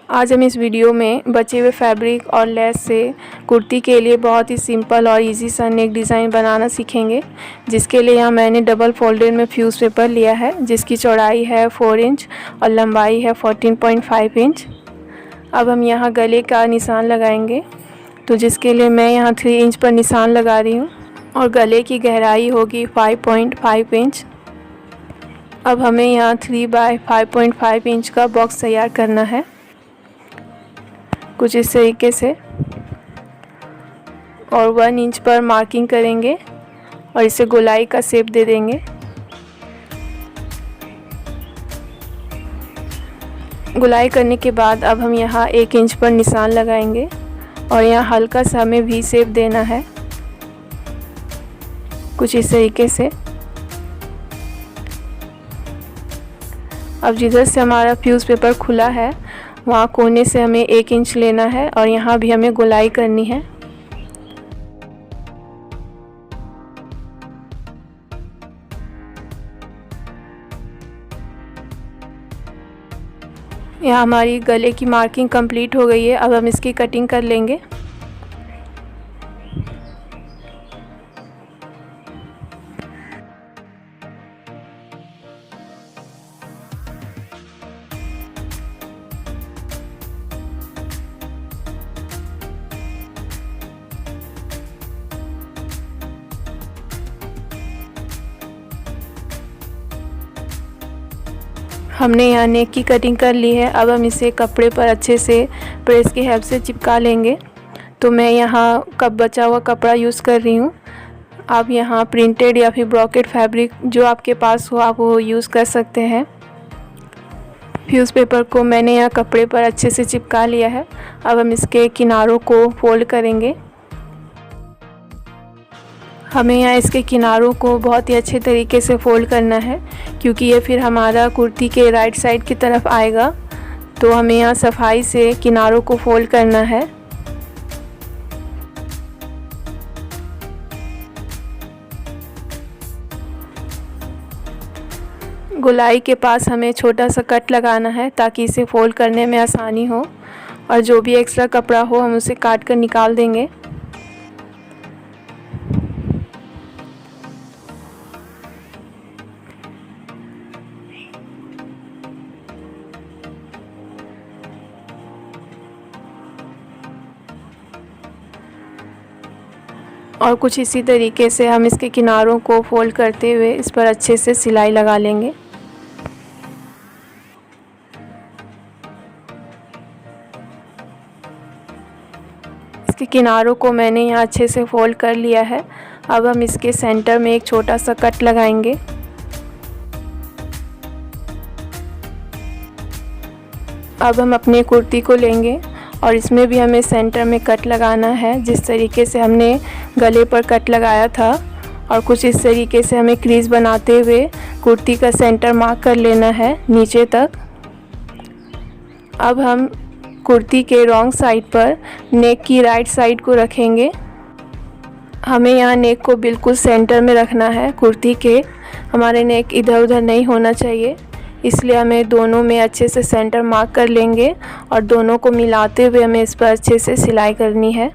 आज हम इस वीडियो में बचे हुए फैब्रिक और लेस से कुर्ती के लिए बहुत ही सिंपल और इजी सा नेक डिज़ाइन बनाना सीखेंगे। जिसके लिए यहाँ मैंने डबल फोल्डेड में फ्यूज़ पेपर लिया है, जिसकी चौड़ाई है 4 इंच और लंबाई है 14.5 इंच। अब हम यहाँ गले का निशान लगाएंगे, तो जिसके लिए मैं यहाँ 3 इंच पर निशान लगा रही हूँ और गले की गहराई होगी 5.5 इंच। अब हमें यहाँ 3 बाय 5.5 इंच का बॉक्स तैयार करना है, कुछ इस तरीके से, और 1 इंच पर मार्किंग करेंगे और इसे गोलाई का शेप दे देंगे। गोलाई करने के बाद अब हम यहाँ 1 इंच पर निशान लगाएंगे और यहाँ हल्का सा हमें वी शेप देना है, कुछ इस तरीके से। अब जिधर से हमारा फ्यूज़ पेपर खुला है वहाँ कोने से हमें 1 इंच लेना है और यहाँ भी हमें गोलाई करनी है। यहाँ हमारी गले की मार्किंग कंप्लीट हो गई है। अब हम इसकी कटिंग कर लेंगे। हमने यहाँ नेक की कटिंग कर ली है। अब हम इसे कपड़े पर अच्छे से प्रेस की हेल्प से चिपका लेंगे। तो मैं यहाँ कब बचा हुआ कपड़ा यूज़ कर रही हूँ। आप यहाँ प्रिंटेड या फिर ब्रोकेड फैब्रिक जो आपके पास हो आप वो यूज़ कर सकते हैं। फ्यूज़ पेपर को मैंने यहाँ कपड़े पर अच्छे से चिपका लिया है। अब हम इसके किनारों को फोल्ड करेंगे। हमें यहाँ इसके किनारों को बहुत ही अच्छे तरीके से फोल्ड करना है, क्योंकि ये फिर हमारा कुर्ती के राइट साइड की तरफ आएगा। तो हमें यहाँ सफाई से किनारों को फोल्ड करना है। गोलाई के पास हमें छोटा सा कट लगाना है ताकि इसे फोल्ड करने में आसानी हो, और जो भी एक्स्ट्रा कपड़ा हो हम उसे काट कर निकाल देंगे। और कुछ इसी तरीके से हम इसके किनारों को फोल्ड करते हुए इस पर अच्छे से सिलाई लगा लेंगे। इसके किनारों को मैंने यहाँ अच्छे से फोल्ड कर लिया है। अब हम इसके सेंटर में एक छोटा सा कट लगाएंगे। अब हम अपने कुर्ती को लेंगे और इसमें भी हमें सेंटर में कट लगाना है, जिस तरीके से हमने गले पर कट लगाया था। और कुछ इस तरीके से हमें क्रीज बनाते हुए कुर्ती का सेंटर मार्क कर लेना है नीचे तक। अब हम कुर्ती के रॉन्ग साइड पर नेक की राइट साइड को रखेंगे। हमें यहाँ नेक को बिल्कुल सेंटर में रखना है कुर्ती के, हमारे नेक इधर उधर नहीं होना चाहिए। इसलिए हमें दोनों में अच्छे से सेंटर मार्क कर लेंगे और दोनों को मिलाते हुए हमें इस पर अच्छे से सिलाई करनी है।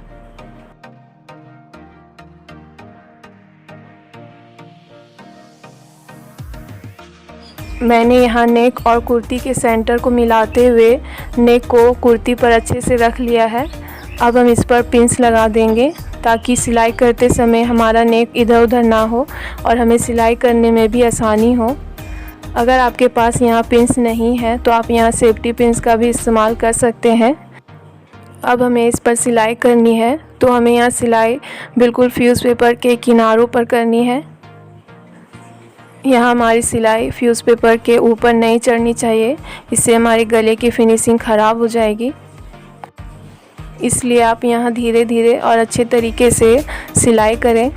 मैंने यहाँ नेक और कुर्ती के सेंटर को मिलाते हुए नेक को कुर्ती पर अच्छे से रख लिया है। अब हम इस पर पिंस लगा देंगे ताकि सिलाई करते समय हमारा नेक इधर उधर ना हो और हमें सिलाई करने में भी आसानी हो। अगर आपके पास यहाँ पिंस नहीं है तो आप यहाँ सेफ्टी पिंस का भी इस्तेमाल कर सकते हैं। अब हमें इस पर सिलाई करनी है, तो हमें यहाँ सिलाई बिल्कुल फ्यूज़ पेपर के किनारों पर करनी है। यहाँ हमारी सिलाई फ्यूज़ पेपर के ऊपर नहीं चढ़नी चाहिए, इससे हमारे गले की फिनिशिंग ख़राब हो जाएगी। इसलिए आप यहाँ धीरे धीरे और अच्छे तरीके से सिलाई करें।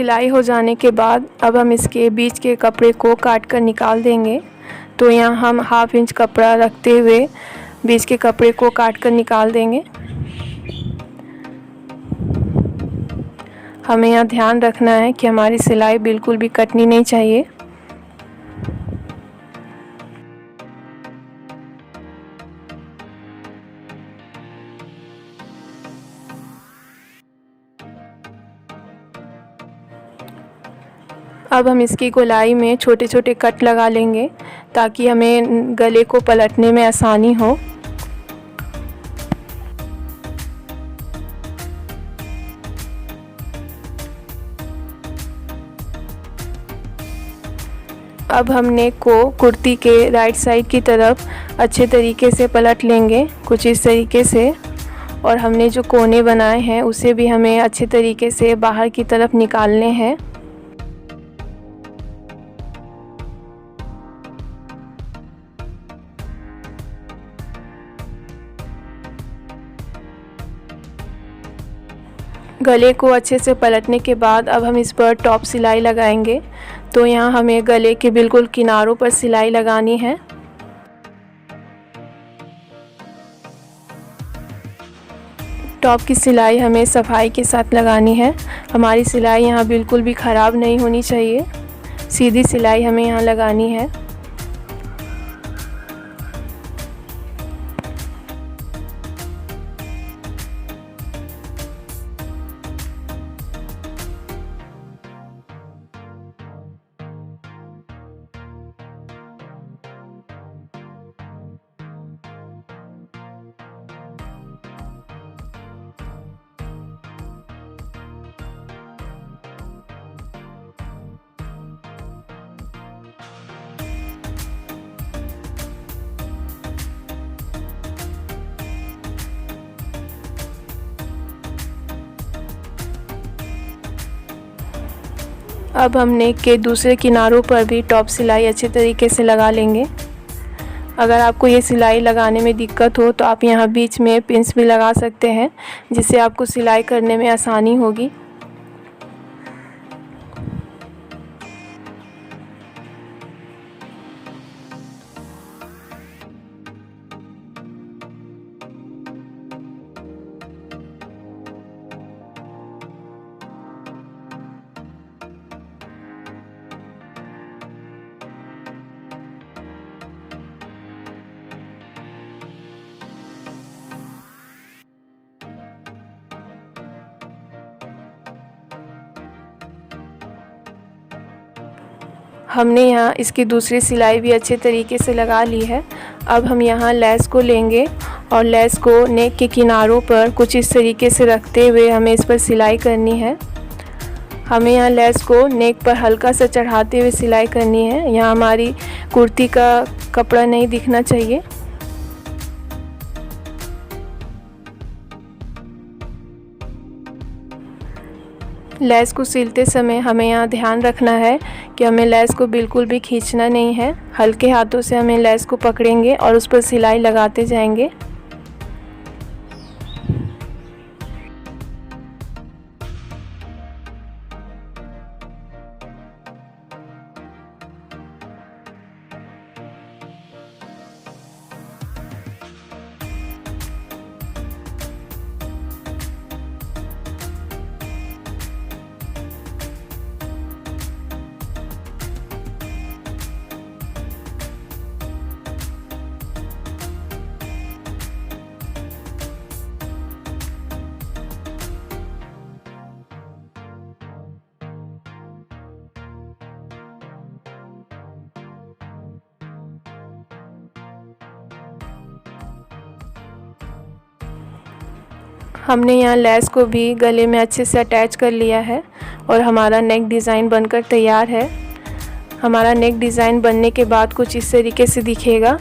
सिलाई हो जाने के बाद अब हम इसके बीच के कपड़े को काट कर निकाल देंगे। तो यहाँ हम 1/2 इंच कपड़ा रखते हुए बीच के कपड़े को काट कर निकाल देंगे। हमें यहाँ ध्यान रखना है कि हमारी सिलाई बिल्कुल भी कटनी नहीं चाहिए। अब हम इसकी गोलाई में छोटे छोटे कट लगा लेंगे ताकि हमें गले को पलटने में आसानी हो। अब हम नेक को कुर्ती के राइट साइड की तरफ अच्छे तरीके से पलट लेंगे, कुछ इस तरीके से। और हमने जो कोने बनाए हैं उसे भी हमें अच्छे तरीके से बाहर की तरफ निकालने हैं। गले को अच्छे से पलटने के बाद अब हम इस पर टॉप सिलाई लगाएंगे। तो यहाँ हमें गले के बिल्कुल किनारों पर सिलाई लगानी है। टॉप की सिलाई हमें सफाई के साथ लगानी है। हमारी सिलाई यहाँ बिल्कुल भी ख़राब नहीं होनी चाहिए, सीधी सिलाई हमें यहाँ लगानी है। अब हम नेक के दूसरे किनारों पर भी टॉप सिलाई अच्छे तरीके से लगा लेंगे। अगर आपको ये सिलाई लगाने में दिक्कत हो तो आप यहाँ बीच में पिंस भी लगा सकते हैं, जिससे आपको सिलाई करने में आसानी होगी। हमने यहाँ इसकी दूसरी सिलाई भी अच्छे तरीके से लगा ली है। अब हम यहाँ लेस को लेंगे और लेस को नेक के किनारों पर कुछ इस तरीके से रखते हुए हमें इस पर सिलाई करनी है। हमें यहाँ लेस को नेक पर हल्का सा चढ़ाते हुए सिलाई करनी है। यहाँ हमारी कुर्ती का कपड़ा नहीं दिखना चाहिए। लेस को सिलते समय हमें यहाँ ध्यान रखना है कि हमें लेस को बिल्कुल भी खींचना नहीं है। हल्के हाथों से हमें लेस को पकड़ेंगे और उस पर सिलाई लगाते जाएंगे। हमने यहाँ लेस को भी गले में अच्छे से अटैच कर लिया है और हमारा नेक डिज़ाइन बनकर तैयार है। हमारा नेक डिज़ाइन बनने के बाद कुछ इस तरीके से दिखेगा।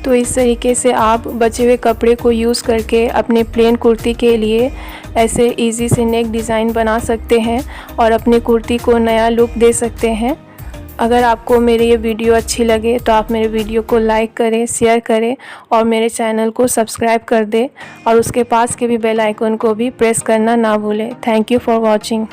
तो इस तरीके से आप बचे हुए कपड़े को यूज़ करके अपने प्लेन कुर्ती के लिए ऐसे इजी से नेक डिज़ाइन बना सकते हैं और अपने कुर्ती को नया लुक दे सकते हैं। अगर आपको मेरी ये वीडियो अच्छी लगे तो आप मेरे वीडियो को लाइक करें, शेयर करें और मेरे चैनल को सब्सक्राइब कर दें और उसके पास के भी बेल आइकन को भी प्रेस करना ना भूलें। Thank you for watching.